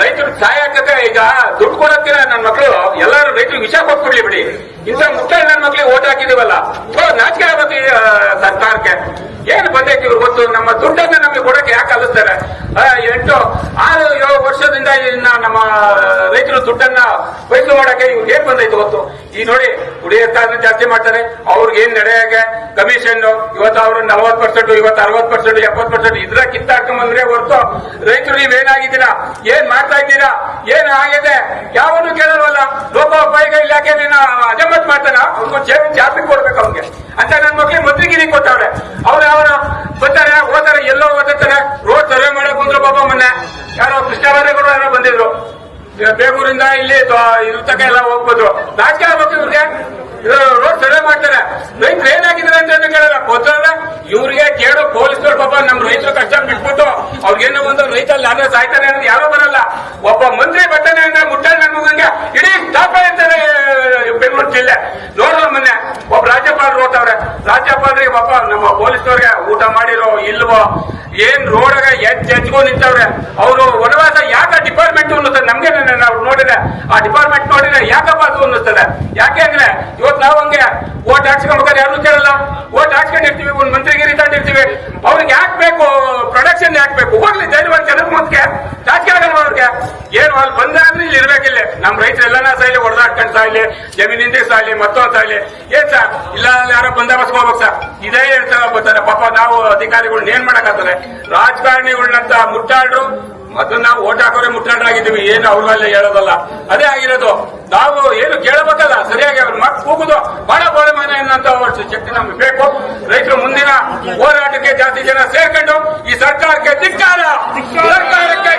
ರೈತರು ಸಹಾಯಕತೆ ಈಗ ದುಡ್ಡು ಕೊಡೋಕ್ಕಿಲ್ಲ ನನ್ನ ಮಕ್ಕಳು ಎಲ್ಲರೂ ರೈತರು ವಿಷ ಕೊಟ್ಬಿಡ್ಲಿ ಬಿಡಿ. ಇಂಥ ಮುಖ್ಯ ನನ್ನ ಮಕ್ಕಳಿಗೆ ಓಟ್ ಹಾಕಿದೀವಲ್ಲ, ನಾಚಿಕೆ ಆಗ್ಬೇಕು ಈ ಸರ್ಕಾರಕ್ಕೆ. ಏನು ಬಂದೈತಿ ಇವ್ರು ಗೊತ್ತು? ನಮ್ಮ ದುಡ್ಡನ್ನ ನಮಗೆ ಕೊಡಕ್ಕೆ ಯಾಕೆ ಕಲಿಸ್ತಾರೆ? 6-7 ವರ್ಷದಿಂದ ನಮ್ಮ ರೈತರು ದುಡ್ಡನ್ನ ವೈದ್ಯ ಮಾಡಕ್ಕೆ ಇವ್ರಿಗೆ ಏನ್ ಬಂದೈತೆ ಗೊತ್ತು? ಈ ನೋಡಿ ಕುಡಿಯೋಕ್ಕಾದ್ರೆ ಜಾಸ್ತಿ ಮಾಡ್ತಾರೆ, ಅವ್ರಿಗೆ ಏನ್ ನಡೆಯಾಗೆ ಕಮಿಷನ್ ಇವತ್ತು ಅವ್ರು 40%, ಇವತ್ತು 60%, 70% ಇದ್ರ ಕಿತ್ತಾಡ್ಕೊಂಡ್ ಬಂದ್ರೆ ಹೊರತು ರೈತರು ನೀವೇನಾಗಿದ್ದೀರಾ, ಏನ್ ಮಾಡ್ತಾ ಇದ್ದೀರಾ, ಏನ್ ಆಗಿದೆ ಯಾವನು ಕೇಳಲ್ವಲ್ಲ. ಲೋಕೋಪಯೋಗ ಇಲಾಖೆ ಅಜಮತ್ ಮಾಡ್ತಾರ, ಅವ್ರಿಗೂ ಜಾಸ್ತಿ ಕೊಡ್ಬೇಕು ಅವ್ರಿಗೆ ಅಂತ. ನನ್ನ ಮಕ್ಳಿಗೆ ಮಂತ್ರಿಗಿರಿ ಕೊಟ್ಟವ್ರೆ, ಅವ್ರು ಅವರು ಬರ್ತಾರೆ ಹೋಗ್ತಾರೆ, ಎಲ್ಲೋ ಓದಿರ್ತಾರೆ. ರೋಡ್ ಸರ್ವೆ ಮಾಡಕ್ ಬಂದ್ರು ಪಾಪ ಮೊನ್ನೆ ಯಾರೋ ಕೃಷ್ಣಬೈರೇಗೌಡರು ಯಾರೋ ಬಂದಿದ್ರು ಬೇಗೂರಿಂದ ಇಲ್ಲಿ ಇರ್ತಕ್ಕ ಎಲ್ಲ ಹೋಗ್ಬೋದು. ನಾಚಿಕೆ ಆಗ್ಬೇಕು ಇವ್ರಿಗೆ. ರೋಡ್ ಸರ್ವೆ ಮಾಡ್ತಾರೆ, ರೈತರು ಏನಾಗಿದ್ದಾರೆ ಅಂತ ಕೇಳಲ್ಲ, ಗೊತ್ತಲ್ಲ ಇವ್ರಿಗೆ ಕೇಳೋ ಪೊಲೀಸರು. ಪಾಪ ನಮ್ ರೈತರು ಕಷ್ಟ ಬಿಟ್ಬಿಟ್ಟು ಅವ್ರಿಗೇನೋ ಒಂದು ರೈತಲ್ಲಿ ಯಾರೋ ಸಾಯ್ತಾನೆ ಅನ್ನೋದು ಯಾರೋ ಬರಲ್ಲ. ಒಬ್ಬ ಮಂತ್ರಿ ಬರ್ತಾನೆ ಅಂದ್ರೆ ಮುಟ್ಟಾಳೆ ನನ್ನ ಮಗಂಗೆ ಇಡೀ ಸ್ಟಾಪ್ ಇರ್ತಾರೆ ಬೆಂಗಳೂರು ಜಿಲ್ಲೆ. ನೋಡ್ರ ಮೊನ್ನೆ ಒಬ್ಬ ರಾಜ್ಯಪಾಲರು ಹೋಗ್ತಾವ್ರೆ, ರಾಜ್ಯಪಾಲರಿಗೆ ಪಾಪ ನಮ್ಮ ಪೊಲೀಸವ್ರಿಗೆ ಊಟ ಮಾಡಿರೋ ಇಲ್ವೋ, ಏನ್ ರೋಡಾಗ ಎಚ್ಚಿಗೂ ನಿಂತವ್ರೆ. ಅವರು ವನವಾಸ ಯಾಕೆ ಡಿಪಾರ್ಟ್ಮೆಂಟ್ ಅನ್ನಿಸ್ತದೆ ನಮ್ಗೆ. ನಾವು ನೋಡಿದ್ರೆ ಆ ಡಿಪಾರ್ಟ್ಮೆಂಟ್ ನೋಡಿದ್ರೆ ಯಾಕಪ್ಪ ಅದು ಅನ್ನಿಸ್ತದೆ. ಯಾಕೆ ಅಂದ್ರೆ ಇವತ್ತು ನಾವು ಹಂಗೆ ಓಟ್ ಹಾಕ್ಸ್ಕೊಂಡ್ಬೇಕಾದ್ರೆ ಯಾರು ಕೇಳಲ್ಲ, ಓಟ್ ಹಾಕ್ಸ್ಕೊಂಡಿರ್ತೀವಿ, ಒಂದ್ ಮಂತ್ರಿಗಿರಿ ತಗೊಂಡಿರ್ತೀವಿ, ಅವ್ರಿಗೆ ಯಾಕೆ ಬೇಕು ಪ್ರೊಡಕ್ಷನ್ ಯಾಕೆ ಬೇಕು? ಹೋಗ್ಲಿ ಧೈರ್ಯವಾಗಿ ಜನದ ಮುಂದೆ ಜಾಸ್ತಿ ಆಗಲ್ಲ ಅವ್ರಿಗೆ. ಏನು ಅಲ್ಲಿ ಬಂದ್ರೆ ಇಲ್ಲಿ ಇರ್ಬೇಕಿಲ್ಲ. ನಮ್ ರೈತರೆಲ್ಲನ ಸಾಯ್ಲಿ, ಹೊಡೆದಾಡ್ಕೊಂಡು ಸಾಯ್ಲಿ, ಜಮೀನಿಂದ ಸಾಯ್ಲಿ, ಮತ್ತೊಂದ್ ಸಾಯ್ಲಿ. ಏನ್ ಸರ್ ಇಲ್ಲ ಯಾರೋ ಬಂದೋಬಸ್ತ್ ಹೋಗ್ಬೇಕು ಸರ್, ಇದೇ ಹೇಳ್ತಾರೆ ಬರ್ತಾರೆ. ಪಾಪ ನಾವು ಅಧಿಕಾರಿಗಳನ್ನ ಏನ್ ಮಾಡಕ್ಕಾಗ್ತದೆ? ರಾಜಕಾರಣಿಗಳನ್ನಂತ ಮುಟ್ಟಾಡ್ರು ಮೊದಲು ನಾವು ಓಟ್ ಹಾಕೋರೆ ಮುಟ್ಟಾಡ್ರಾಗಿದ್ದೀವಿ, ಏನು ಅವ್ರಲ್ಲೇ ಹೇಳೋದಲ್ಲ. ಅದೇ ಆಗಿರೋದು. ನಾವು ಏನು ಕೇಳಬೇಕಲ್ಲ ಸರಿಯಾಗಿ ಅವ್ರ ಮಕ್ ಕೂಗುದು ಬಹಳ ಬೋಳಮಾನ ಎನ್ನುವಂತ ಶಕ್ತಿ ನಮ್ಗೆ ಬೇಕು. ರೈತರು ಮುಂದಿನ ಹೋರಾಟಕ್ಕೆ ಜಾಸ್ತಿ ಜನ ಸೇರ್ಕೊಂಡು ಈ ಸರ್ಕಾರಕ್ಕೆ ಧಿಕ್ಕಾರ, ಸರ್ಕಾರಕ್ಕೆ